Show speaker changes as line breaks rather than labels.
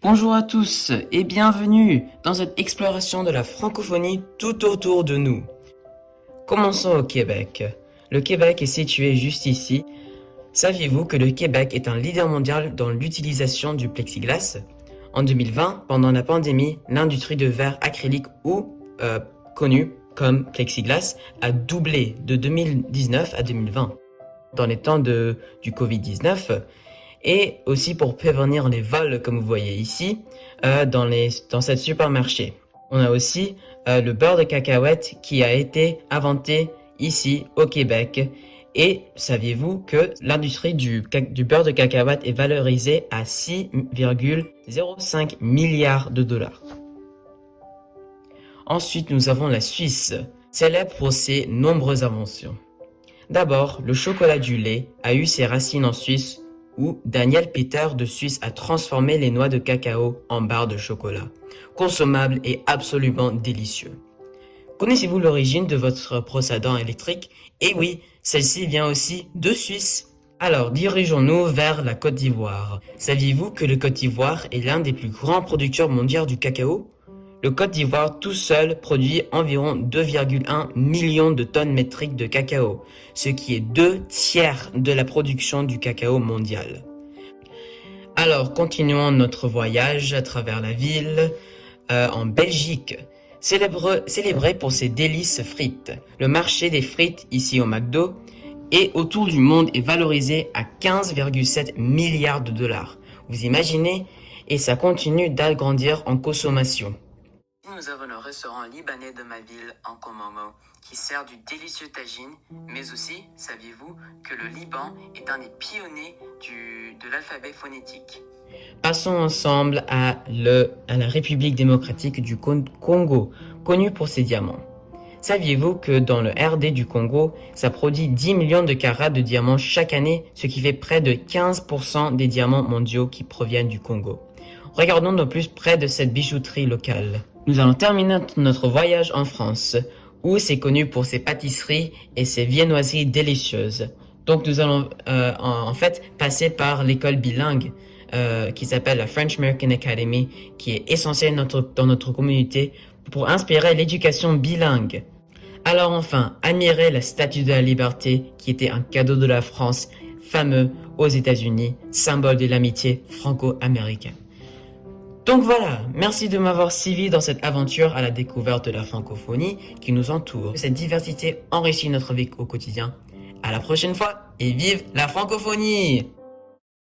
Bonjour à tous et bienvenue dans cette exploration de la francophonie tout autour de nous. Commençons au Québec. Le Québec est situé juste ici. Saviez-vous que le Québec est un leader mondial dans l'utilisation du plexiglas? En 2020, pendant la pandémie, l'industrie de verre acrylique ou connue comme plexiglas a doublé de 2019 à 2020. Dans les temps du Covid-19, et aussi pour prévenir les vols, comme vous voyez ici, dans cette supermarché. On a aussi le beurre de cacahuète qui a été inventé ici au Québec. Et saviez-vous que l'industrie du beurre de cacahuète est valorisée à 6,05 milliards de dollars. Ensuite, nous avons la Suisse, célèbre pour ses nombreuses inventions. D'abord, le chocolat du lait a eu ses racines en Suisse où Daniel Peter de Suisse a transformé les noix de cacao en barres de chocolat, consommables et absolument délicieux. Connaissez-vous l'origine de votre brosse à dents électrique? Eh oui, celle-ci vient aussi de Suisse. Alors, dirigeons-nous vers la Côte d'Ivoire. Saviez-vous que le Côte d'Ivoire est l'un des plus grands producteurs mondiaux du cacao? Le Côte d'Ivoire tout seul produit environ 2,1 millions de tonnes métriques de cacao, ce qui est 2/3 de la production du cacao mondial. Alors, continuons notre voyage à travers la ville, en Belgique. Célébré pour ses délices frites. Le marché des frites ici au McDo et autour du monde est valorisé à 15,7 milliards de dollars. Vous imaginez? Et ça continue d'agrandir en consommation. Nous avons le restaurant libanais de ma ville, en Komomo, qui sert du délicieux tagine, mais aussi, saviez-vous, que le Liban est un des pionniers de l'alphabet phonétique. Passons ensemble à la République démocratique du Congo, connue pour ses diamants. Saviez-vous que dans le RD du Congo, ça produit 10 millions de carats de diamants chaque année, ce qui fait près de 15% des diamants mondiaux qui proviennent du Congo. Regardons de plus près de cette bijouterie locale. Nous allons terminer notre voyage en France, où c'est connu pour ses pâtisseries et ses viennoiseries délicieuses. Donc nous allons en fait passer par l'école bilingue qui s'appelle la French American Academy, qui est essentielle dans notre communauté pour inspirer l'éducation bilingue. Alors enfin, admirez la Statue de la Liberté qui était un cadeau de la France, fameux aux États-Unis, symbole de l'amitié franco-américaine. Donc voilà, merci de m'avoir suivi dans cette aventure à la découverte de la francophonie qui nous entoure. Cette diversité enrichit notre vie au quotidien. À la prochaine fois et vive la francophonie!